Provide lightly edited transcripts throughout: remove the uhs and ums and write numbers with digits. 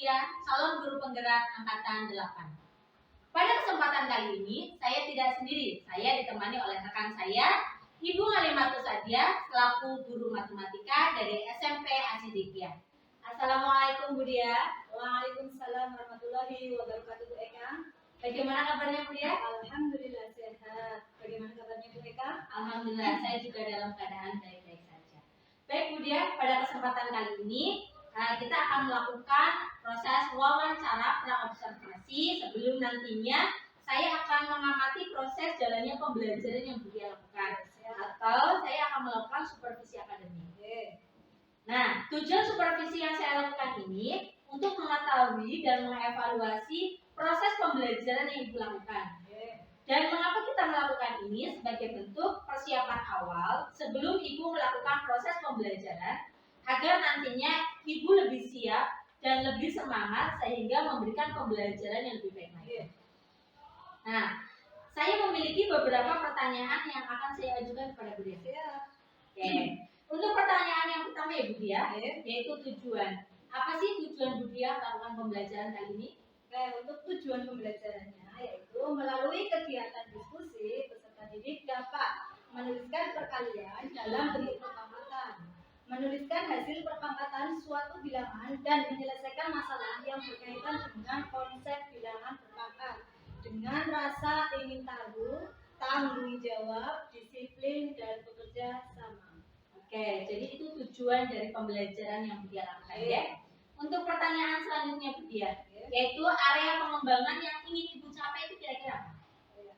Budia, calon guru penggerak angkatan 8. Pada kesempatan kali ini, saya tidak sendiri. Saya ditemani oleh rekan saya, Ibu Halimatus Sadia, selaku guru matematika dari SMP Asidikia. Assalamualaikum Budia. Waalaikumsalam warahmatullahi wabarakatuh, Eka. Bagaimana kabarnya Budia? Alhamdulillah sehat. Bagaimana kabarnya Bu Eka? Alhamdulillah, saya juga dalam keadaan baik-baik saja. Baik Budia, pada kesempatan kali ini kita akan melakukan proses wawancara praobservasi sebelum nantinya saya akan mengamati proses jalannya pembelajaran yang Budia lakukan, atau saya akan melakukan supervisi akademik. Nah, tujuan supervisi yang saya lakukan ini untuk mengetahui dan mengevaluasi proses pembelajaran yang Ibu lakukan. Dan mengapa kita melakukan ini sebagai bentuk persiapan awal sebelum Ibu melakukan proses pembelajaran, agar nantinya Ibu lebih siap dan lebih semangat sehingga memberikan pembelajaran yang lebih baik lagi. Nah, saya memiliki beberapa pertanyaan yang akan saya ajukan kepada Bu Dia. Oke. Untuk pertanyaan yang pertama ya Bu Dia, yaitu tujuan. Apa sih tujuan Bu Dia melakukan pembelajaran kali ini? Untuk tujuan pembelajarannya yaitu melalui kegiatan diskusi peserta didik dapat menuliskan perkalian dalam bentuk perpangkatan, menuliskan hasil perpangkatan suatu bilangan dan menyelesaikan masalah yang berkaitan dengan konsep bilangan berpangkat dengan rasa ingin tahu, tanggung jawab, disiplin dan bekerja sama. Oke, jadi itu tujuan dari pembelajaran yang Bu Dia lakukan ya. Untuk pertanyaan selanjutnya Bu Dia, yaitu area pengembangan yang ingin Ibu capai itu kira-kira apa?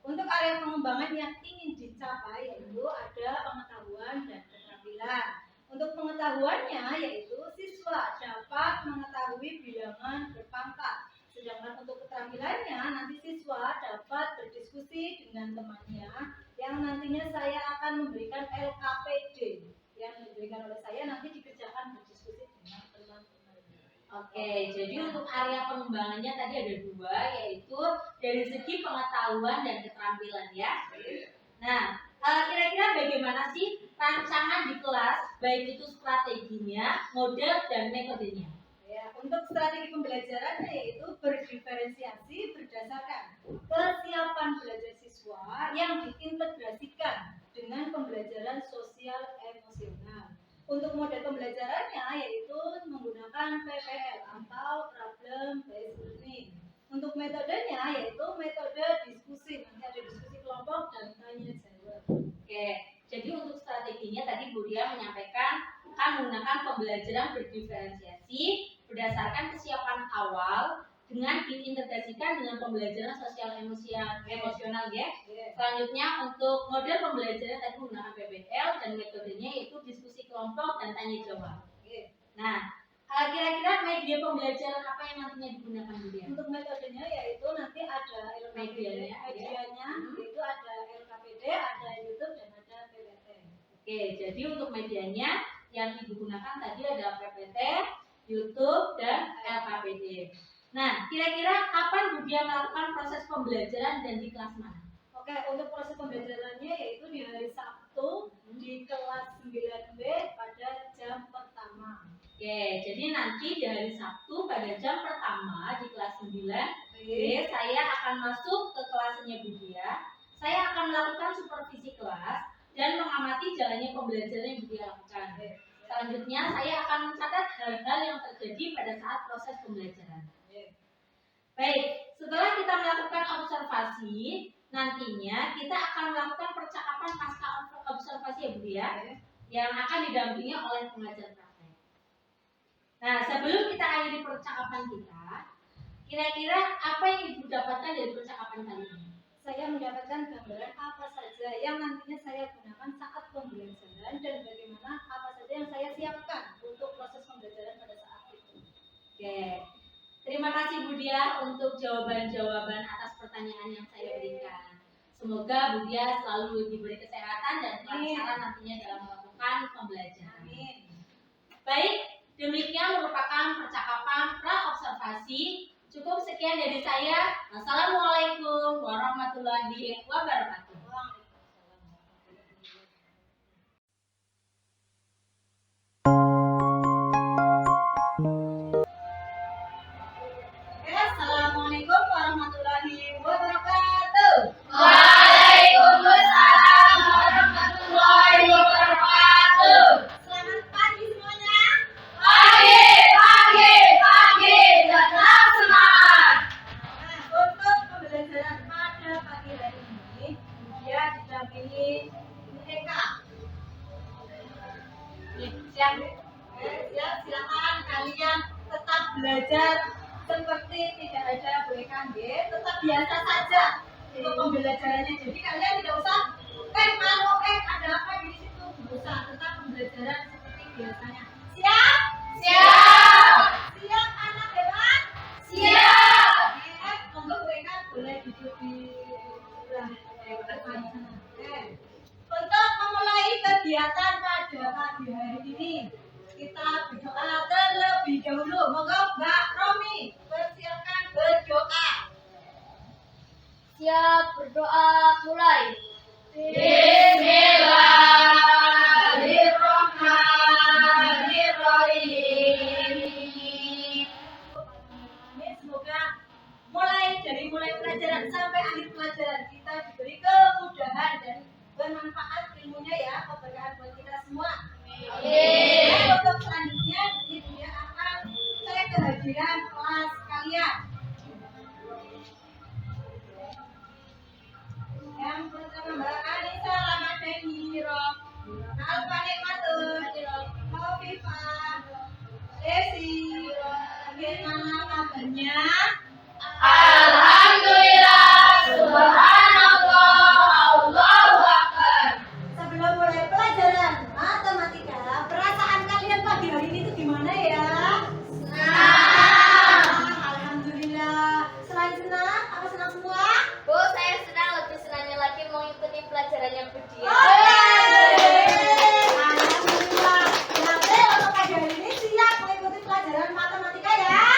Untuk area pengembangan yang ingin dicapai yaitu ada pengetahuan dan keterampilan. Untuk pengetahuannya yaitu siswa dapat mengetahui bilangan berpangkat. Sedangkan untuk keterampilannya nanti siswa dapat berdiskusi dengan temannya yang nantinya saya akan memberikan LKPD yang diberikan oleh saya nanti dikerjakan berdiskusi dengan teman-teman. Oke, jadi untuk area pengembangannya tadi ada dua, yaitu dari segi pengetahuan dan keterampilan ya. Nah, kira-kira bagaimana sih rancangan di kelas, baik itu strateginya, model dan metodenya? Untuk strategi pembelajaran yaitu berdiferensiasi berdasarkan kesiapan belajar siswa yang diintegrasikan dengan pembelajaran sosial emosional. Untuk model pembelajarannya yaitu menggunakan PPL atau Problem Based Learning. Untuk metodenya yaitu metode diskusi, nanti ada diskusi kelompok dan tanya jawab. Oke, jadi untuk strateginya tadi Bu Dia menyampaikan akan menggunakan pembelajaran berdiferensiasi berdasarkan kesiapan awal dengan diintegrasikan dengan pembelajaran sosial emosional ya. Selanjutnya untuk model pembelajaran tadi menggunakan PBL dan metodenya yaitu diskusi kelompok dan tanya jawab. Nah, kira-kira media pembelajaran apa yang nantinya digunakan Bu Dia? Untuk metodenya yaitu nanti ada medianya yaitu ada LKPD, ada YouTube dan ada PPT. Oke, jadi untuk medianya yang digunakan tadi ada PPT, YouTube dan LKPD. Nah, kira-kira kapan Bu Dia melakukan proses pembelajaran dan di kelas mana? Oke, untuk proses pembelajarannya yaitu di hari Sabtu di kelas 9B pada jam pertama. Oke, jadi nanti di hari Sabtu pada jam pertama di kelas 9B saya akan masuk ke kelasnya Bu Dia. Saya akan melakukan supervisi kelas dan mengamati jalannya pembelajaran yang Bu Dia lakukan. Selanjutnya saya akan mencatat hal-hal yang terjadi pada saat proses pembelajaran. Baik, setelah kita melakukan observasi, nantinya kita akan melakukan percakapan pasca observasi ya Bu Dia, yang akan didampingi oleh pengajar praktek. Nah, sebelum kita akhiri percakapan kita, kira-kira apa yang Ibu dapatkan dari percakapan kali ini? Saya mendapatkan gambaran apa saja yang nantinya saya gunakan saat pembelajaran dan bagaimana apa saja yang saya siapkan untuk proses pembelajaran pada saat itu. Oke, terima kasih Bu Dia untuk jawaban-jawaban atas pertanyaan yang saya berikan. Semoga Bu Dia selalu diberi kesehatan dan kelancaran nantinya dalam melakukan pembelajaran. Amin. Baik, demikian merupakan percakapan pra-observasi. Cukup sekian dari saya. Wassalamualaikum warahmatullahi wabarakatuh. belajar seperti tidak ada bolehkan tetap biasa saja untuk pembelajarannya. Jadi kalian tidak usah ada apa di situ, nggak usah, tetap pembelajaran seperti biasanya. Siap? Siap anak hebat? Siap. Untuk mereka boleh duduk di sebelah sana. Untuk memulai kegiatan pada pagi hari ini, kita berdoa terlebih dahulu. Monggo Mbak Romi, persilakan berdoa. Siap, berdoa mulai. Bismillahirrahmanirrahim. Semoga mulai pelajaran sampai akhir pelajaran kita diberi kemudahan dan bermanfaat ilmunya ya, keberkahan buat kita semua. Dan untuk selanjutnya ini dia akan cek kehadiran kelas kalian. Yang pertama Mbak Anissa Ramadhani, Alfa Nikmatul, Hovifah, Desi, bagaimana kabarnya? Alhamdulillah, subhanallah, Allahu akbar. Sebelum mulai pelajaran matematika, perasaan kalian pagi hari ini itu gimana ya? Senang. Alhamdulillah. Selain senang, apa senang semua? Bu, saya senang, lebih senangnya lagi mengikuti pelajaran yang berdia. Alhamdulillah. Nanti untuk pagi hari ini siap mengikuti pelajaran matematika ya?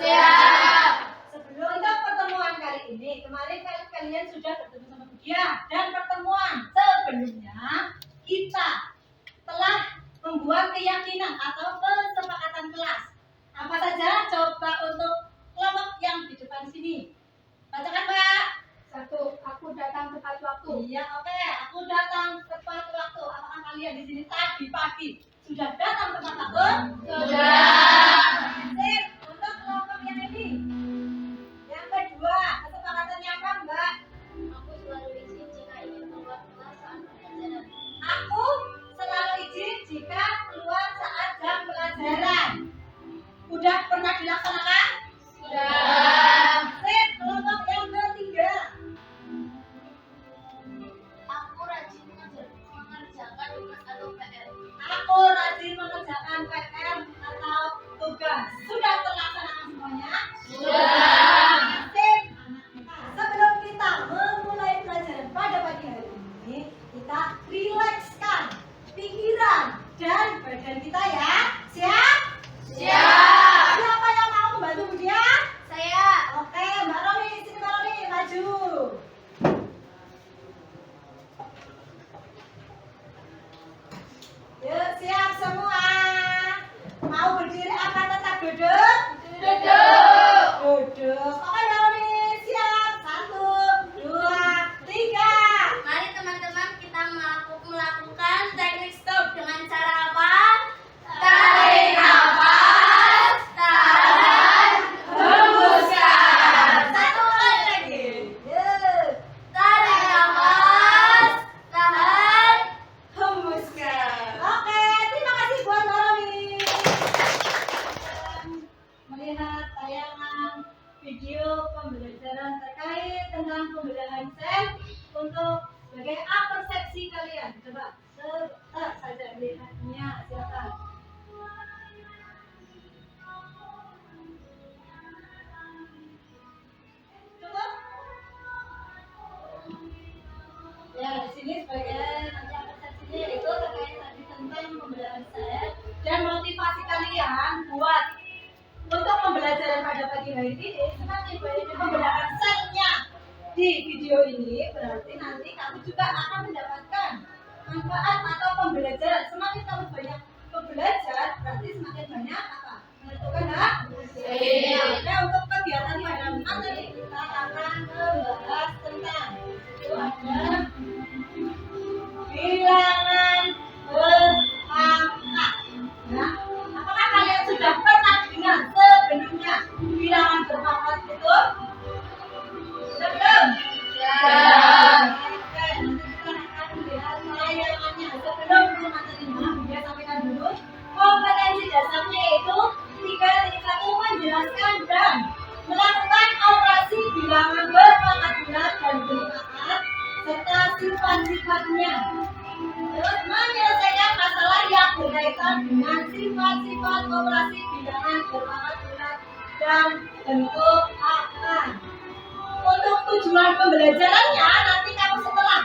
Siap. Sebelum untuk pertemuan kali ini, kemarin kalian sudah bertemu sama Budia, dan pertemuan sebelumnya kita telah membuat keyakinan atau kesepakatan kelas. Apa saja? Coba untuk kelompok yang di depan sini. Bacakan Mbak. 1. Aku datang tepat waktu. Iya, oke. Aku datang tepat waktu. Apakah kalian di sini tadi pagi sudah datang tepat waktu? Sudah. Sip. Untuk kelompok yang ini. Yang kedua, kesepakatannya apa Mbak? Aku selalu izin jika ingin keluar kelas saat pelajaran. Aku selalu izin jika keluar saat jam pelajaran. Udah pernah dilaksanakan? Sudah. Sip. Kelompok yang ketiga. Aku rajin mengerjakan tugas atau PR. Aku rajin mengerjakan PR atau tugas. Sudah terlaksanakan semuanya? Sudah. Sip. Sebelum kita memulai pelajaran pada pagi hari ini, kita rilekskan pikiran dan badan kita ya. Siap? Siap. Siapa yang mau membantu Budia? Saya. Oke, Mbak Romi, sini Mbak Romi, maju. Yuk, siap semua. Mau berdiri apa tetap duduk? Duduk. Duduk. Oke, Mbak Romi, siap. 1, 2, 3. Mari teman-teman kita melakukan teknik stop dengan cara apa? Tarik nafas, tahan, hembuskan. Satu kali lagi. Yuk. Tarik nafas, tahan. Hembuskan. Oke, terima kasih buat Mbak Romi. Melihat tayangan video pembelajaran terkait tentang pembelajaran sel untuk sebagai apa persepsi kalian. Coba saja melihatnya, silakan. Cukup? Ya, di sini sebagai nanti persepsinya yaitu terkait tadi tentang pembelajaran sel dan motivasi kalian buat untuk pembelajaran pada pagi hari ini. Semakin banyaknya pembelajaran selnya di video ini, berarti nanti kamu juga akan mendapatkan manfaat atau pembelajaran. Semakin kamu banyak belajar, berarti semakin banyak apa? Menentukan hak. Nah, untuk kegiatan pada materi kita akan membahas tentang itu ada bilangan berpangkat. Nah, apakah kalian sudah pernah dengar sebelumnya bilangan berpangkat itu? Sebelum? Sudah. Oke, nanti kita akan melihat tayangannya. Sebelum ke materinya, Budia sampaikan dulu kompetensi dasarnya yaitu 3.1 menjelaskan menjelaskan dan melakukan operasi bilangan berpangkat bulat dan berpangkat serta sifat-sifatnya. Terus menyelesaikan masalah yang berkaitan dengan sifat-sifat operasi bilangan berpangkat bulat dan bentuk angka. Untuk tujuan pembelajarannya, nanti kamu setelah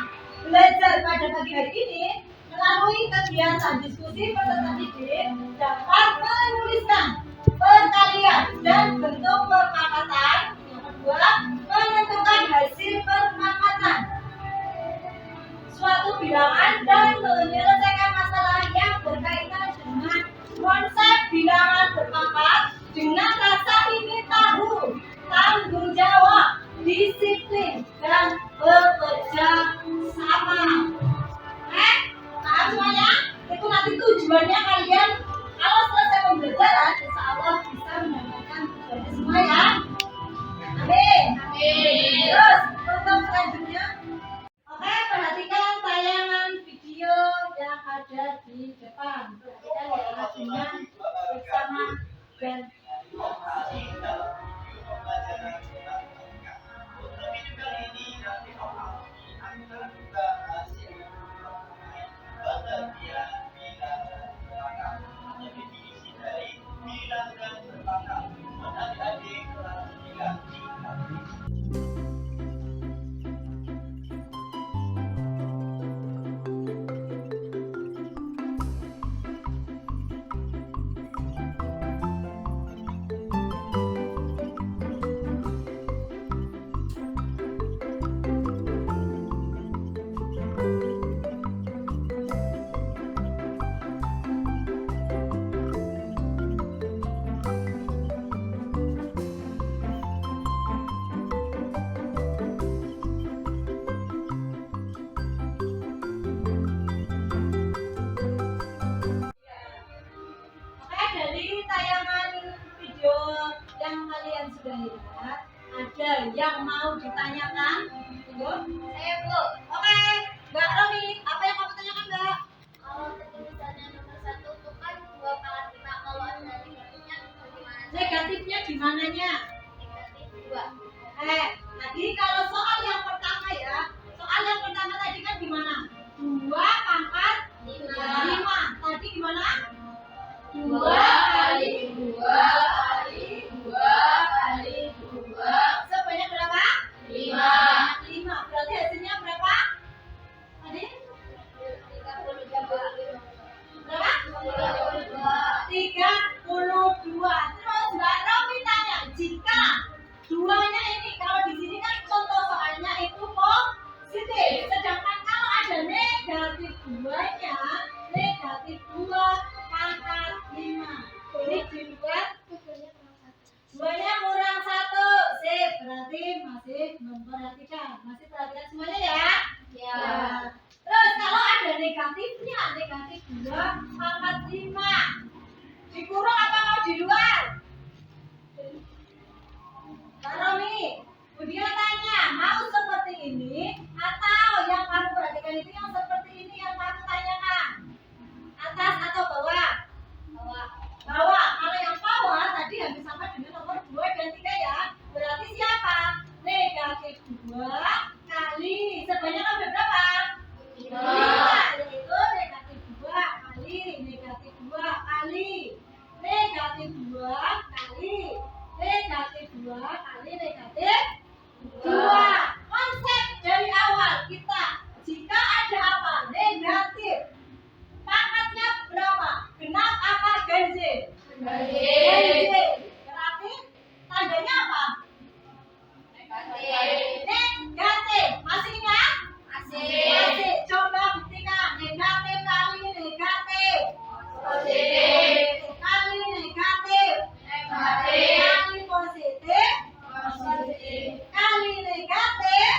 belajar pada pagi hari ini melalui kegiatan diskusi peserta didik dapat menuliskan perkalian dan bentuk perpangkatan. Yang kedua, menentukan hasil perpangkatan suatu bilangan dan menyelesaikan masalah yang berkaitan dengan konsep bilangan berpangkat dengan rasa ingin tahu, tanggung jawab, disiplin, dan bekerja sama. Paham semuanya? Itu nanti tujuannya kalian kalau selesai pembelajaran, insya Allah bisa mendapatkan tujuannya semua ya. Amin. Terus untuk selanjutnya, oke, perhatikan tayangan video yang ada di depan. Perhatikan ya lagunya bersama dan yang kalian sudah lihat, ada yang mau ditanyakan? Tunggu. Saya Bu. Oke, Mbak Romi, apa yang kamu tanyakan, Mbak? Kalau tulisannya nomor 1 itu kan 2/5. Kalau ada negatifnya bagaimana? Negatifnya di mananya? Negatif 2. Tadi kalau soal yang pertama ya, soal yang pertama tadi kan gimana? 2 pangkat 5. Tadi gimana? 2 kali 2 kali 2 kali 2 sebanyak berapa? 5. 5. Berarti hasilnya berapa? Tadi? 32. Berapa? 32. 32. Terus Mbak Romi tanya, jika duanya ini, kalau di sini kan contoh soalnya itu positif, sedangkan kalau ada negatif duanya, negatif 2 pangkat 5. Ini dibuat duanya kurang 1. Sip, berarti masih memperhatikan. Masih perhatikan semuanya ya? Ya. Terus kalau ada negatifnya, negatif 2 pangkat 5. Dikurung apa mau di luar? Mbak Romi, Budia tanya, mau seperti ini atau yang kamu perhatikan itu yang seperti ini yang kamu tanyakan? Atas atau bawah? Bawah. Bawah. Kalau yang bawah tadi habis sama dengan nomor 2 dan 3 ya. Berarti siapa? Negatif 2 kali sebanyak ada berapa? 5. Yaitu negatif 2 kali negatif 2 kali negatif 2 kali negatif 2 kali negatif 2. Konsep dari awal kita, jika ada apa? Negatif. Pangkatnya berapa? Genap apa ganjil? Ganjil. Berarti tandanya apa? Negatif. Masih ingat? Masih. Coba buktikan. Negatif kali negatif. Positif. Kali negatif. Kali positif. Kali negatif.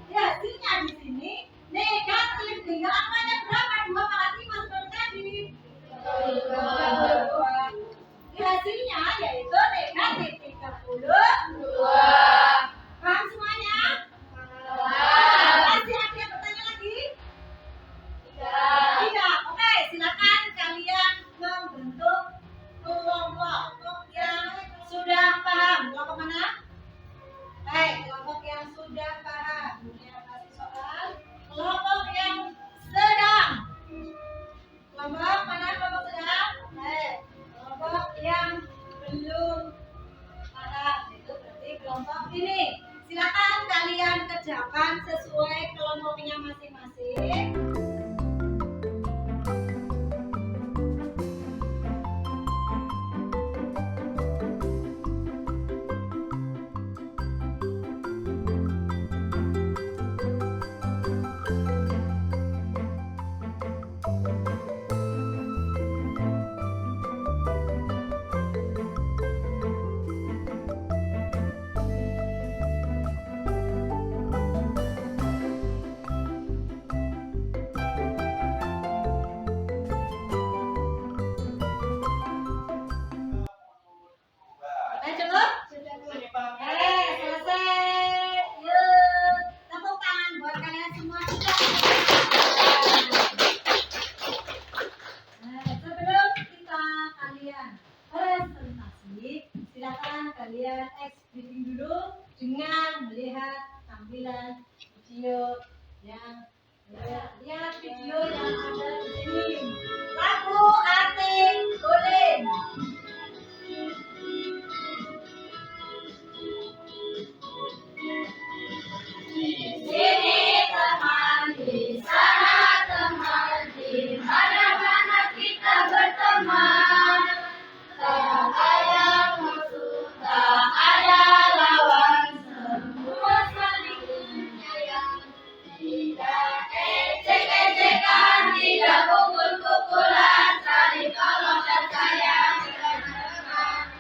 Ya, hasilnya di sini negatif. Tinggal angkanya berapa? 2 pangkat 5 seperti tadi. Hasilnya yaitu negatif 32. Paham semuanya? Masih ada yang bertanya lagi? Tidak. Oke, silakan kalian membentuk kelompok. belum paham, itu berarti kelompok ini. Silakan kalian kerjakan sesuai kelompoknya masing-masing. Cukup? Selesai. Yuk, tepuk tangan buat kalian semua. Sebelum kita kalian presentasi, silakan kalian briefing dulu dengan melihat tampilan video yang lihat video yang ada di sini. Lagu Atik Tulen. Sini teman, di sana teman, di mana-mana kita berteman. Tak ada musuh, tak ada lawan, semua saling menyayang. Tidak ejek-ejekan, tidak pukul-pukulan, saling tolong dan sayang.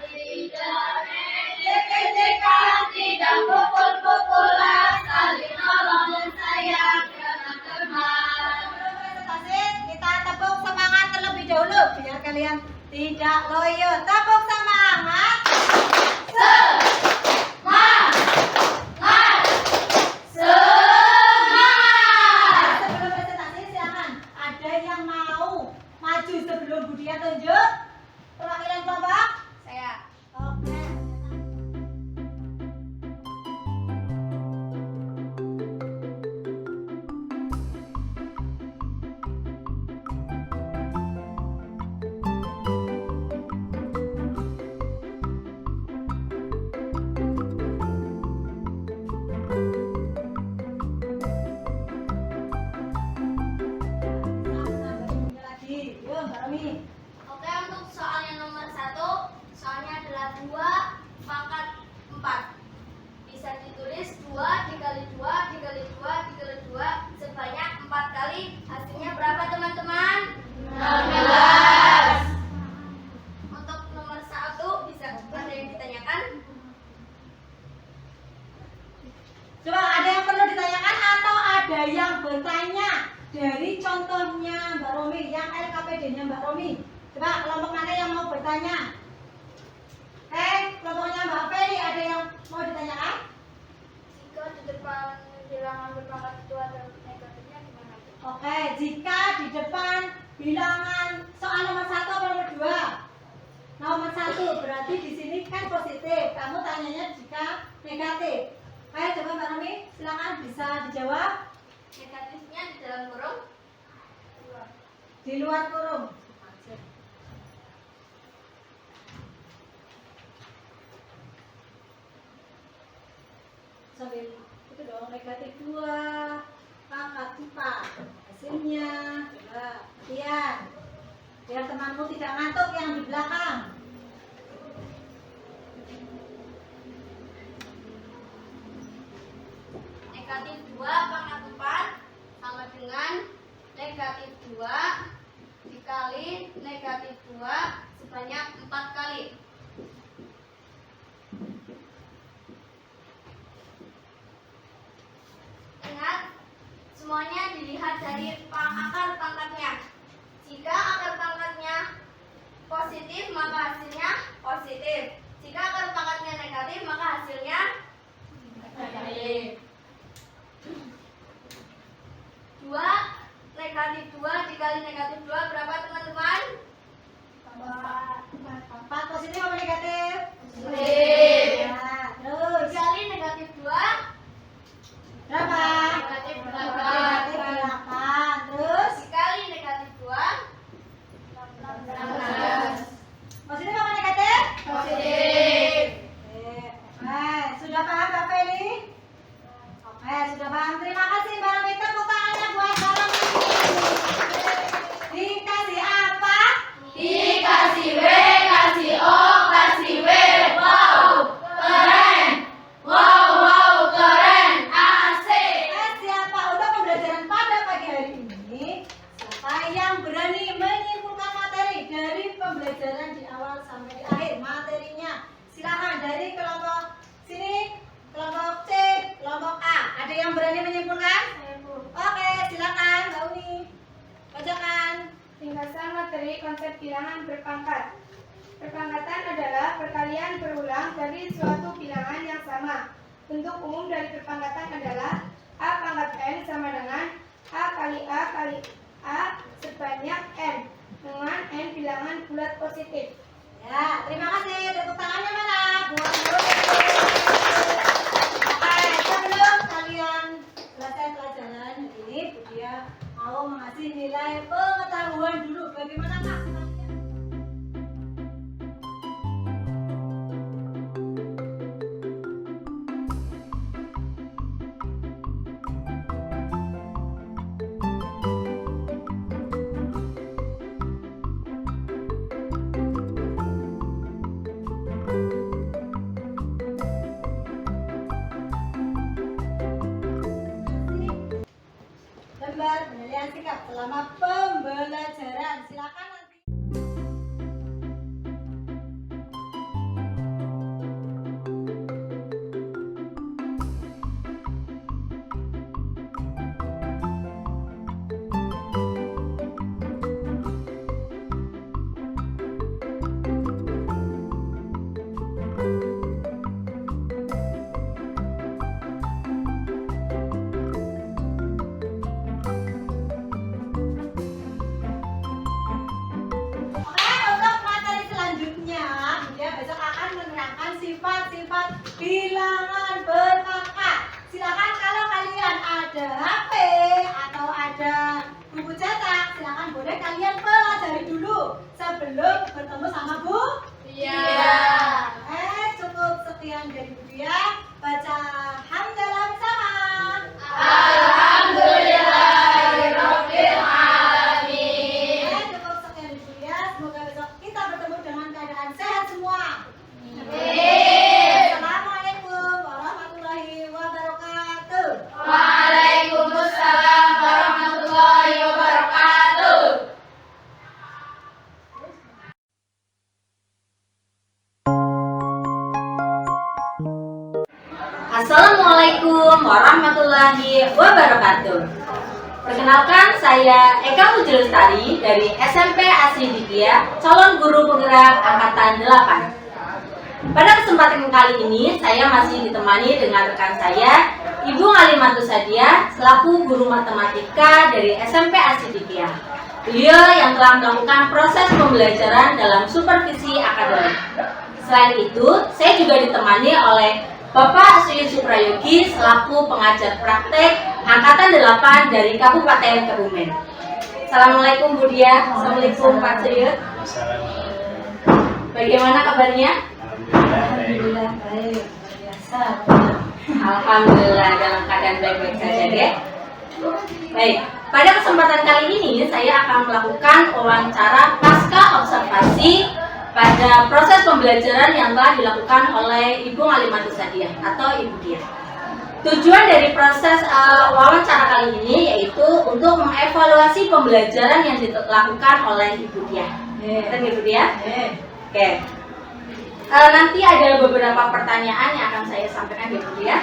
Tidak ejek-ejekan, tidak pukul-pukulan, saling tolong dan sayang karena teman. Sebelum presentasi, kita tepuk semangat terlebih dahulu biar kalian tidak loyo. Tepuk semangat. Semangat, semangat. Sebelum presentasi, silakan. Ada yang mau maju sebelum Budia tunjuk perwakilan kelompok? Saya. Oke. Lagi, yuk Mbak Romi. Oke, untuk soal yang nomor 1, soalnya adalah 2 pangkat 4. Bisa ditulis 2 dikali 2 dikali 2 dikali 2 sebanyak 4 kali. Hasilnya berapa teman-teman? 16. Untuk nomor 1 bisa ada yang ditanyakan? Coba ada yang perlu ditanyakan atau ada yang bertanya dari contohnya Mbak Romi, yang LKPD-nya Mbak Romi. Coba kelompok mana yang mau bertanya? Kelompoknya Mbak Feli, ada yang mau ditanyakan? Jika di depan bilangan berpangkat 2 dan negatifnya gimana? Oke, jika di depan bilangan soal nomor 1 atau nomor 2? Nomor 1 berarti di sini kan positif. Kamu tanyanya jika negatif. Coba Mbak Romi, silakan bisa dijawab. Negatifnya di dalam kurung? Di luar kurung. Sambil itu dong, negatif 2 pangkat 4. Hasilnya coba lihat biar temanmu tidak ngantuk yang di belakang. Negatif 2 pangkat 4 sama dengan negatif 2 dikali negatif 2 sebanyak 4 kali. Ingat, semuanya dilihat dari akar pangkatnya. Jika akar pangkatnya positif, maka hasilnya positif. Jika akar pangkatnya negatif, maka hasilnya negatif. 2 negatif 2 dikali negatif 2 berapa teman-teman? 4. 4 positif dari kelompok sini, kelompok C, kelompok A. Ada yang berani menyimpulkan? Oke, silakan Mbak Uni. Bacakan. Ringkasan materi konsep bilangan berpangkat. Perpangkatan adalah perkalian berulang dari suatu bilangan yang sama. Bentuk umum dari perpangkatan adalah A pangkat N sama dengan A kali A sebanyak N dengan N bilangan bulat positif. Ya, terima kasih. Tepuk tangannya mana? Buat dulu. Oke, sebelum kalian selesai pelajaran ini, Bu Dia mau mengasih nilai pengetahuan dulu. Bagaimana Kak? Lembar penilaian sikap selama pembelajaran. Silakan nanti. Sifat-sifat bilangan berpangkat. Silakan kalau kalian ada HP atau ada buku cetak, silakan boleh kalian pelajari dulu sebelum bertemu sama Bu. Iya. Cukup sekian dari Bu Dia. Baca hamdalah bersama. Alhamdulillahirabbil alamin. Cukup sekian dari Bu Dia. Semoga besok kita bertemu dengan keadaan sehat semua. Assalamualaikum warahmatullahi wabarakatuh. Waalaikumsalam warahmatullahi wabarakatuh. Assalamualaikum warahmatullahi wabarakatuh. Perkenalkan, saya Eka Puji Lestari dari SMP Asri Ditya, calon guru penggerak angkatan 8. Pada kesempatan kali ini, saya masih ditemani dengan rekan saya, Ibu Alimatus Sadia, selaku guru matematika dari SMP Asri Ditya. Beliau yang telah melakukan proses pembelajaran dalam supervisi akademik. Selain itu, saya juga ditemani oleh Bapak Suyud Suprayogi selaku pengajar praktek angkatan 8 dari Kabupaten Kebumen. Assalamualaikum Bu Dia. Assalamualaikum Pak Suyud. Bagaimana kabarnya? Alhamdulillah baik, biasa. Alhamdulillah dalam keadaan baik-baik saja deh. Baik, pada kesempatan kali ini saya akan melakukan wawancara pasca observasi pada proses pembelajaran yang telah dilakukan oleh Ibu Alimatus Sadia atau Ibu Dia. Tujuan dari proses wawancara kali ini yaitu untuk mengevaluasi pembelajaran yang dilakukan oleh Ibu Dia. Betul Ibu Dia? Oke. Nanti ada beberapa pertanyaan yang akan saya sampaikan Ibu Dia.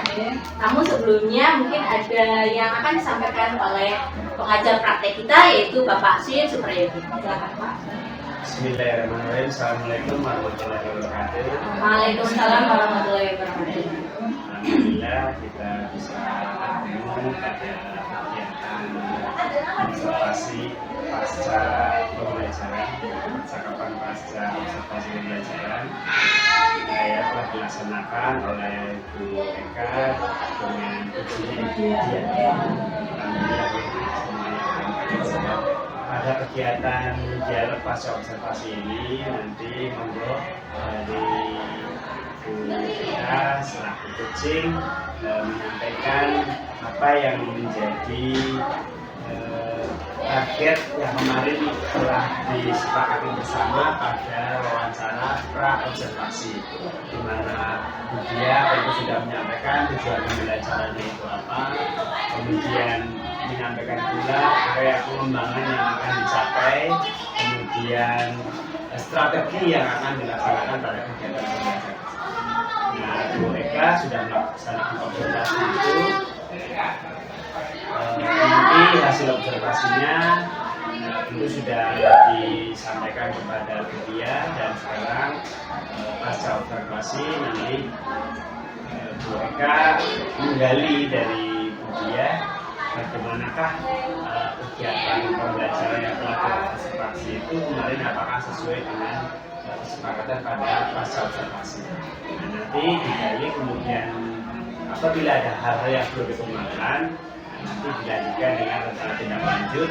Namun sebelumnya mungkin ada yang akan disampaikan oleh pengajar praktek kita yaitu Bapak Suyud Suprayogi. Silakan Pak. Bismillahirrahmanirrahim. Assalamualaikum warahmatullahi wabarakatuh. Waalaikumsalam warahmatullahi wabarakatuh. Alhamdulillah kita bisa bertemu pada kegiatan observasi pasca pembelajaran, percakapan pasca observasi pembelajaran yang telah dilaksanakan oleh Bu Eka dengan ujian Alhamdulillah semuanya pada kegiatan dialog pasca observasi ini nanti monggo dari Bu Eka selaku coaching menyampaikan apa yang menjadi target yang kemarin telah disepakati bersama pada wawancara pra observasi, di mana Bu Dia tentu sudah menyampaikan tujuan pembelajaran itu apa, kemudian menyampaikan pula area pengembangan yang akan dicapai, kemudian strategi yang akan dilaksanakan pada kegiatan pembelajaran. mereka sudah melaksanakan observasi itu, nanti hasil observasinya itu sudah disampaikan kepada Budia, dan sekarang pasca observasi nanti mereka menggali dari Budia bagaimanakah kegiatan pembelajaran yang telah diobservasi itu kemarin apakah sesuai dengan kesepakatan pada pasca observasi. Nah, nanti digali, kemudian apabila ada hal-hal yang perlu dikembangkan, nanti dilanjutkan dengan rencana tindak lanjut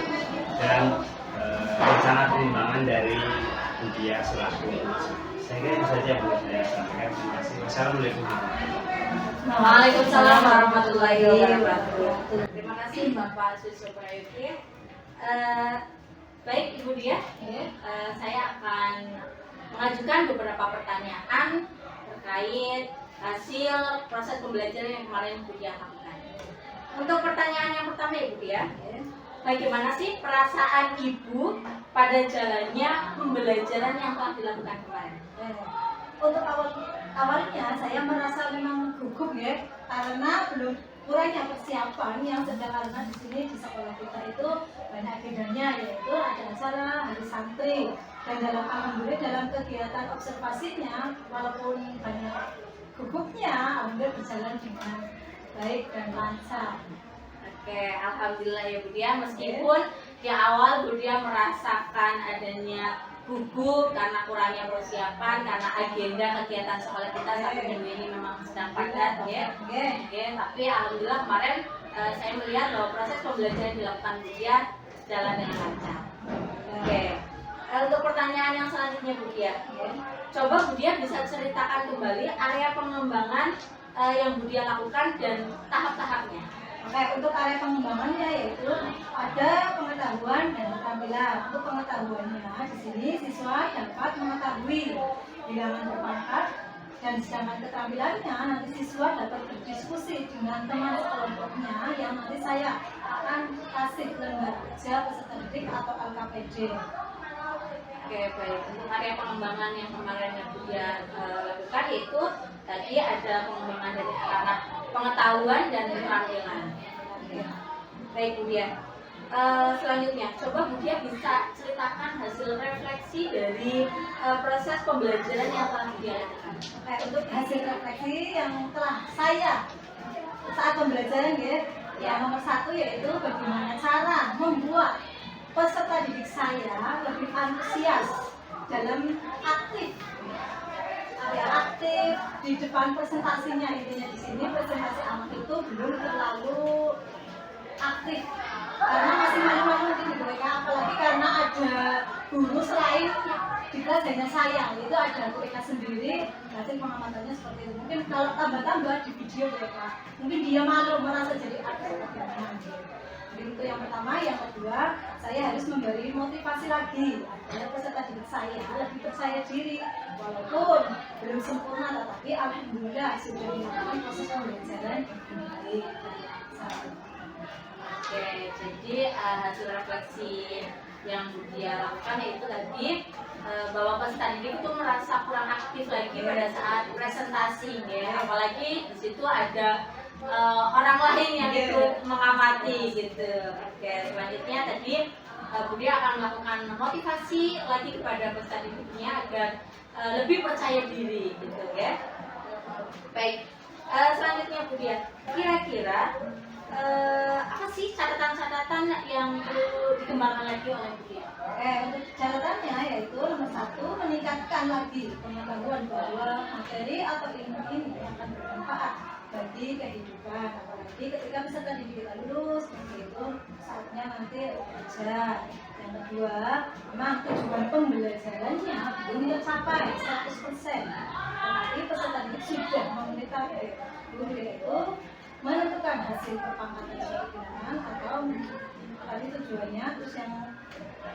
dan rencana pengembangan dari Budia selaku. Saya kira itu saja yang boleh saya sampaikan. Terima kasih. Wassalamualaikum warahmatullahi wabarakatuh. Waalaikumsalam warahmatullahi wabarakatuh. Terima kasih Bapak Suso Prayogi. Baik Ibu Dia, saya akan mengajukan beberapa pertanyaan terkait hasil proses pembelajaran yang kemarin Ibu Dia lakukan. Untuk pertanyaan yang pertama Ibu Dia, bagaimana sih perasaan Ibu pada jalannya pembelajaran yang telah dilakukan kemarin? Untuk awalnya saya merasa memang gugup ya, karena belum kurangnya persiapan yang sedang, karena di sini di sekolah kita itu banyak agendanya, yaitu ada acara hari santri, dan alhamdulillah dalam kegiatan observasinya walaupun banyak gugupnya, alhamdulillah berjalan dengan baik dan lancar. Oke, alhamdulillah ya Bu Dia, meskipun di awal Bu Dia merasakan adanya gugup karena kurangnya persiapan, karena agenda kegiatan sekolah kita satu minggu ini memang sedang padat ya. Tapi alhamdulillah kemarin saya melihat bahwa proses pembelajaran yang dilakukan Bu Dia jalan dengan lancar. Untuk pertanyaan yang selanjutnya Bu Dia, coba Bu Dia bisa ceritakan kembali area pengembangan yang Bu Dia lakukan dan tahap-tahapnya. Untuk area pengembangannya yaitu ada pengetahuan dan keterampilan. Untuk pengetahuannya di sini siswa dapat mengetahui bilangan berpangkat, dan sedangkan keterampilannya nanti siswa dapat berdiskusi dengan teman kelompoknya yang nanti saya akan kasih lembar kerja peserta didik atau LKPD. Oke, baik. Untuk area pengembangan yang kemarin yang Bu Dia lakukan itu tadi ada pengembangan dari arah pengetahuan dan keterampilan. Baik Bu Dia. Selanjutnya, coba Bu Dia bisa ceritakan hasil refleksi dari proses pembelajaran yang telah Bu Dia lakukan. Untuk hasil refleksi yang telah saya saat pembelajaran ya, yang nomor satu yaitu bagaimana cara membuat peserta didik saya lebih antusias dalam aktif di depan presentasinya. Intinya di sini presentasi anak itu belum terlalu aktif karena masih malu-malu di mereka, apalagi karena ada guru selain di kelas hanya saya, itu ada mereka sendiri. Hasil pengamatannya seperti itu. Mungkin kalau tambah-tambah di video mereka, mungkin dia malu merasa jadi ada bagaimana. Jadi itu yang pertama. Yang kedua, saya harus memberi motivasi lagi agar peserta didik saya lebih percaya diri, walaupun belum sempurna, tetapi alhamdulillah sudah dilakukan proses pembelajaran dengan baik. Oke, jadi hasil refleksi yang Bu Dia lakukan yaitu tadi bahwa peserta didik itu merasa kurang aktif lagi pada saat presentasi ya, apalagi di situ ada orang lain yang ikut mengamati gitu. Oke, selanjutnya tadi Bu Dia akan melakukan motivasi lagi kepada peserta didiknya agar lebih percaya diri gitu ya. Baik, selanjutnya Bu Dia, kira-kira apa sih catatan-catatan yang perlu dikembangkan lagi oleh Bu Dia? Untuk catatannya yaitu nomor satu, meningkatkan lagi pengetahuan bahwa materi atau ilmu ini akan bermanfaat bagi kehidupan, apalagi ketika peserta didik kita lulus, itu saatnya nanti belajar. Yang kedua, memang tujuan pembelajarannya belum tercapai 100%, tetapi peserta didik sudah memenuhi target. Itu menentukan hasil perpangkatan suatu bilangan atau tadi tujuannya, terus yang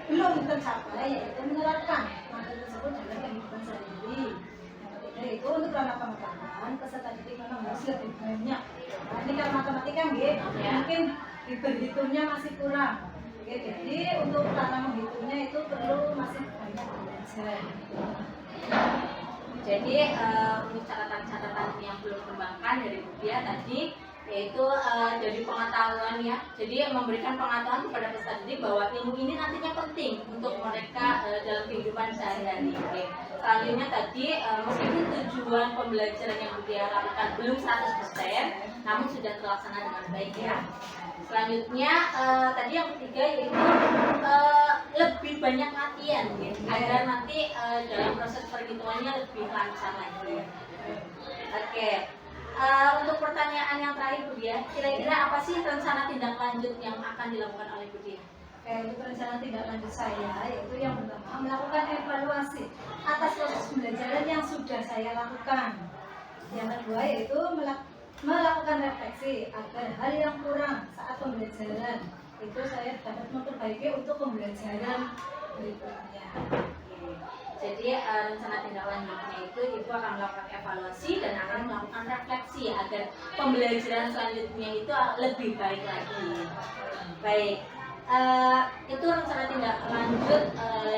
belum tercapai yaitu menerapkan materi tersebut dalam kehidupan sehari-hari. Yang ketiga itu untuk ranah pengetahuan, peserta didik memang harus lebih banyak. Nah, ini kan matematika mungkin berhitungnya masih kurang. Jadi untuk ranah menghitungnya itu perlu masih banyak belajar. Jadi untuk catatan-catatan yang belum kembangkan dari Budia tadi yaitu dari pengetahuan ya. Jadi memberikan pengetahuan kepada peserta didik bahwa ilmu ini nantinya penting untuk mereka dalam kehidupan sehari-hari. Oke. Selanjutnya tadi meskipun tujuan pembelajaran yang Budia lakukan belum 100%, namun sudah terlaksana dengan baik ya. Selanjutnya tadi yang ketiga yaitu lebih banyak latihan ya, agar nanti dalam proses perhitungannya lebih lancar lagi. Oke. Untuk pertanyaan yang terakhir Budia, kira-kira apa sih rencana tindak lanjut yang akan dilakukan oleh Budia? Oke, untuk rencana tindak lanjut saya yaitu yang pertama melakukan evaluasi atas proses pembelajaran yang sudah saya lakukan. Yang kedua yaitu melakukan refleksi agar hal yang kurang saat pembelajaran itu saya dapat memperbaiki untuk pembelajaran berikutnya. Jadi rencana tindak lanjutnya itu Ibu akan melakukan evaluasi dan akan melakukan refleksi agar pembelajaran selanjutnya itu lebih baik lagi. Baik, itu rencana tindak lanjut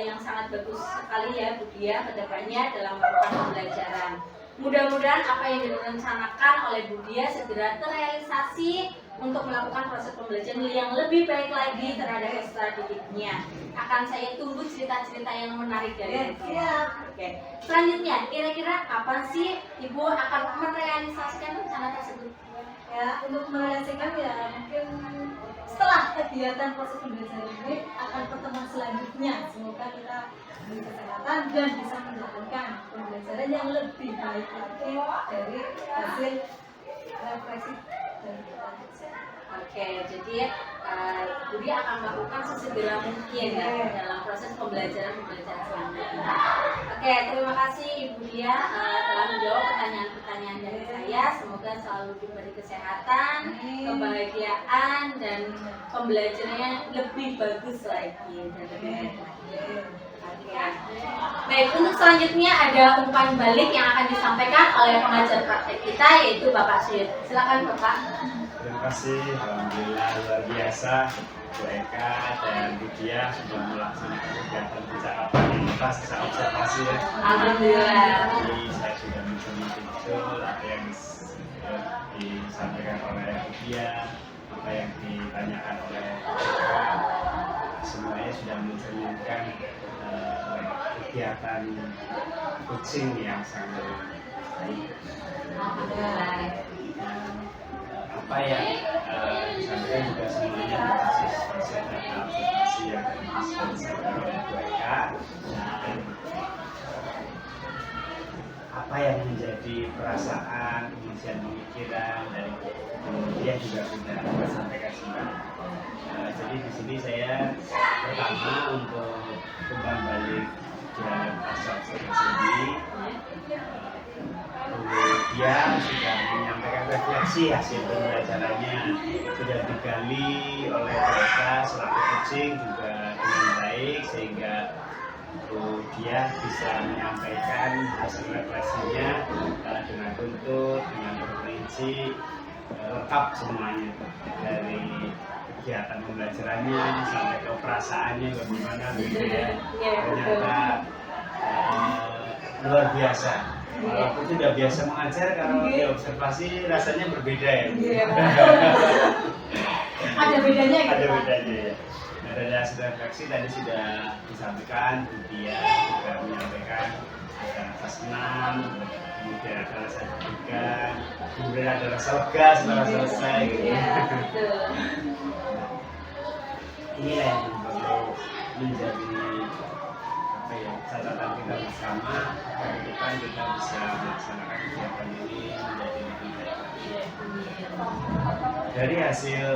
yang sangat bagus sekali ya Budia kedepannya dalam melakukan pembelajaran. Mudah-mudahan apa yang direncanakan oleh Budia segera terrealisasi untuk melakukan proses pembelajaran yang lebih baik lagi terhadap peserta didiknya. Akan saya tunggu cerita-cerita yang menarik dari Ibu. Oke. Selanjutnya, kira-kira kapan sih Ibu akan merealisasikan rencana tersebut? Ya, untuk merealisasikan ya mungkin setelah kegiatan proses pembelajaran ini akan pertemuan selanjutnya. Semoga kita diberi kesehatan dan bisa menjalankan pembelajaran yang lebih baik lagi dari hasil refleksi dari kita. Oke, jadi Budi akan melakukan sesegera mungkin ya dalam proses pembelajaran selanjutnya. Oke, terima kasih Ibu Dia telah menjawab pertanyaan-pertanyaan dari saya. Semoga selalu diberi kesehatan, kebahagiaan, dan pembelajarannya lebih bagus lagi dan lebih baik lagi. Baik, untuk selanjutnya ada umpan balik yang akan disampaikan oleh pengajar praktek kita yaitu Bapak Suyut. Silakan Bapak. Terima kasih, alhamdulillah luar biasa Bu Eka dan Budia sudah melaksanakan kegiatan percakapan yang pas saya observasi ya. Alhamdulillah. Jadi saya sudah mencermati betul apa yang disampaikan oleh Budia, apa yang ditanyakan oleh Eka, semuanya sudah mencerminkan kegiatan coaching yang sangat baik. Alhamdulillah. Apa yang disampaikan juga semuanya berbasis data observasi yang disampaikan oleh Bu Eka, dan apa yang menjadi perasaan, kemudian pemikiran dari dia juga sudah disampaikan semua. Jadi di sini saya pertama untuk umpan balik dan pasal observasi dia sudah menyampaikan refleksi hasil pembelajarannya sudah digali oleh mereka selaku coaching juga dengan baik sehingga dia bisa menyampaikan hasil refleksinya dengan tuntut, dengan berperinci lengkap semuanya dari kegiatan pembelajarannya sampai ke perasaannya bagaimana gitu ya. Ternyata luar biasa. Walaupun sudah biasa mengajar, kalau di observasi rasanya berbeda ya. Ada bedanya gitu. Ada bedanya ya. Nah, dari hasil refleksi tadi sudah disampaikan, Budia juga menyampaikan ada rasa senang, kemudian ada rasa deg-degan, kemudian ada rasa lega setelah selesai gitu ya. Inilah yang perlu menjadi catatan kita bersama agar ke depan kita bisa melaksanakan kegiatan ini menjadi lebih baik. Dari hasil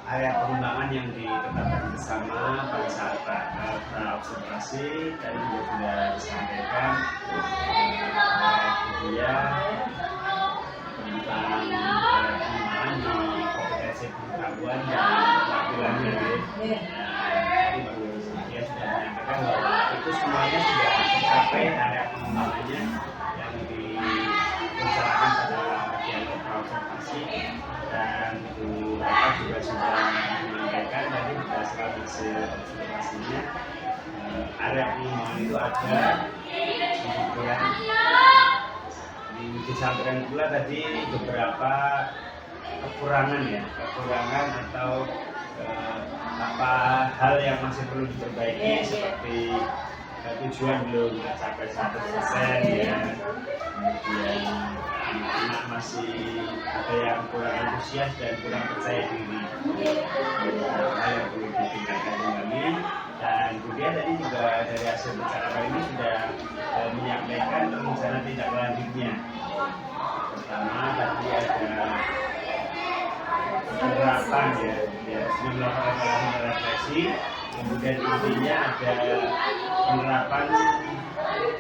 area pengembangan yang ditetapkan bersama pada saat pra-observasi tadi juga sudah disampaikan oleh Budia tentang area pengembangan di kompetensi pengetahuan dan keterampilannya. Tadi Bu Budia sudah menyampaikan bahwa itu semuanya sudah tercapai area pengembangannya yang dibicarakan pada bagian observasi, dan Bu Eka juga sudah menyampaikan tadi berdasarkan hasil observasinya area pengembangan itu ada, kemudian Disampaikan pula tadi beberapa kekurangan atau apa hal yang masih perlu diperbaiki seperti tujuan belum sampai 100% ya, kemudian anak-anak masih ada yang kurang antusias dan kurang percaya diri, hal yang perlu ditingkatkan kembali. Dan kemudian tadi juga dari hasil percakapan ini sudah menyampaikan rencana tindak lanjutnya. Pertama tadi ada penerapan ya sudah melakukan refleksi, kemudian intinya ada penerapan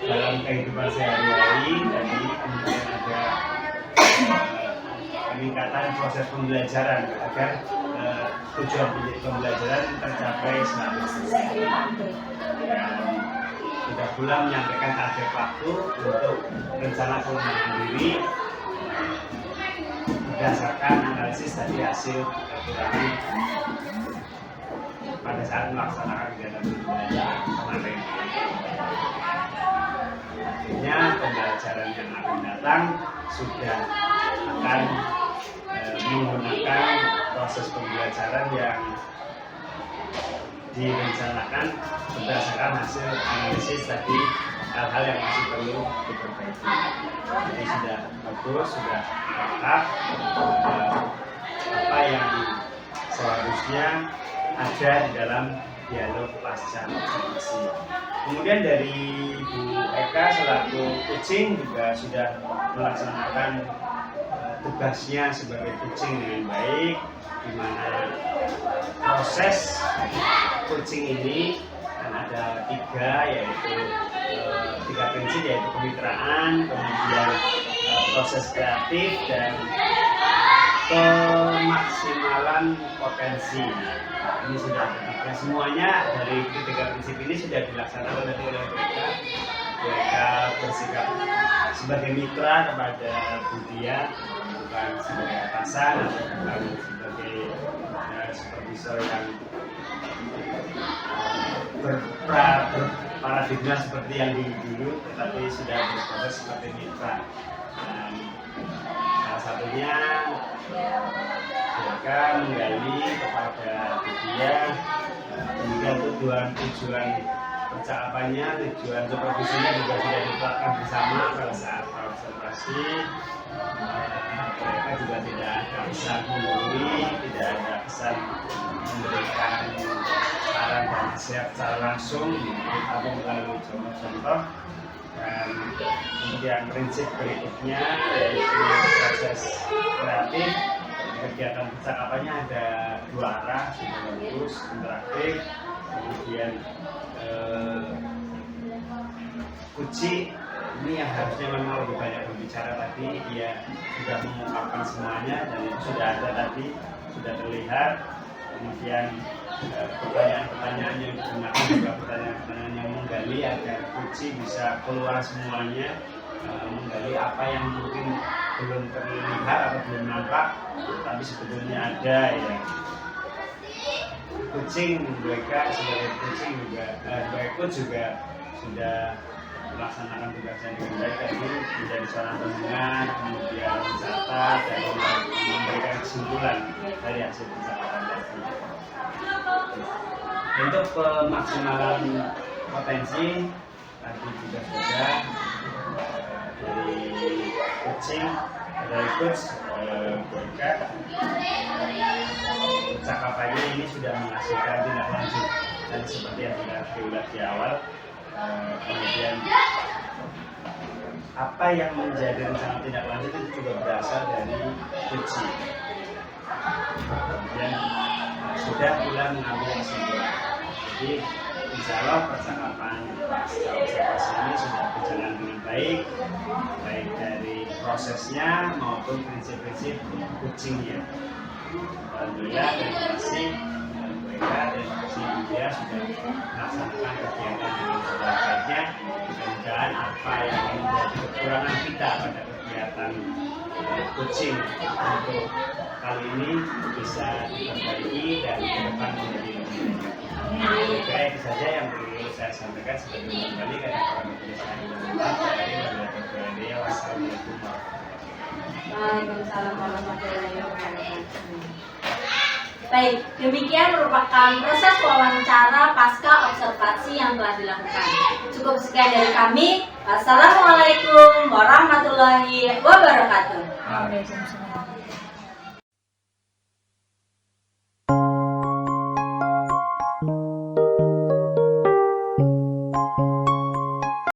dalam kehidupan sehari-hari, tadi kemudian ada peningkatan proses pembelajaran agar tujuan pembelajaran tercapai 100%. Sudah pula menyampaikan target waktu untuk rencana pengembangan diri berdasarkan analisis tadi hasil kekurangan pada saat melaksanakan kegiatan pembelajaran kemarin. Akhirnya pembelajaran yang akan datang sudah akan menggunakan proses pembelajaran yang direncanakan berdasarkan hasil analisis tadi hal-hal yang masih perlu diperbaiki. Jadi sudah bagus, sudah lengkap apa yang seharusnya ada di dalam dialog pasca observasi. Kemudian dari Bu Eka selaku coaching juga sudah melaksanakan tugasnya sebagai coaching dengan baik, di mana proses coaching ini kan ada tiga prinsip, yaitu kemitraan, kemudian proses kreatif dan pemaksimalan potensi. Ini sudah ada semuanya dari ketiga prinsip ini sudah dilaksanakan oleh mereka. Mereka bersikap sebagai mitra kepada Budia, bukan sebagai atasan atau bukan sebagai supervisor yang berparadigma seperti yang dulu, tetapi sudah berproses seperti mitra. Dan salah satunya mereka menggali kepada Budia kemudian tujuan percakapannya, tujuan supervisinya juga sudah ditetapkan bersama pada saat observasi. Mereka juga tidak ada pesan menggurui, tidak ada pesan memberikan saran dan nasihat secara langsung, tapi melalui contoh-contoh. Dan kemudian prinsip berikutnya yaitu proses kreatif. Kegiatan percakapannya ada dua arah, sudah bagus, interaktif. Kemudian Kuci ini yang harusnya memang lebih banyak berbicara, tadi dia sudah mengungkapkan semuanya dan itu sudah ada tadi, sudah terlihat. Kemudian pertanyaan-pertanyaan yang digunakan juga pertanyaan-pertanyaan yang menggali agar Kuci bisa keluar semuanya, menggali apa yang mungkin belum terlihat atau belum nampak tapi sebetulnya ada ya. Coaching mereka sebagai coaching juga coach juga sudah melaksanakan tugasnya dengan baik, tadi menjadi seorang pendengar, kemudian mencatat dan memberikan kesimpulan dari hasil pencatatan tadi. Untuk pemaksimalan potensi tadi juga sudah dari coaching, dari coach mereka percakapannya ini sudah menghasilkan tindak lanjut dan seperti yang sudah diulas di awal. Kemudian apa yang menjadi rencana tindak lanjut itu juga berasal dari coaching. Kemudian sudah pula mengambil kesimpulan. Jadi insya Allah percakapan pasca observasi ini sudah berjalan dengan baik dari prosesnya maupun prinsip-prinsip coachingnya. Alhamdulillah, terima kasih mereka dan dia sudah melaksanakan kegiatan dengan sebaik-baiknya. Mudah-mudahan apa yang menjadi kekurangan kita pada kegiatan kegiatan coaching untuk kali ini bisa diperbaiki dan ke depan menjadi lebih baik. Oke, itu saja yang perlu saya sampaikan sebagai kembali karena orang Indonesia dari Indonesia. Wassalamualaikum warahmatullahi wabarakatuh. Waalaikumsalam warahmatullahi wabarakatuh. Baik, demikian merupakan proses wawancara pasca observasi yang telah dilakukan. Cukup sekian dari kami. Wassalamualaikum warahmatullahi wabarakatuh. Waalaikumsalam.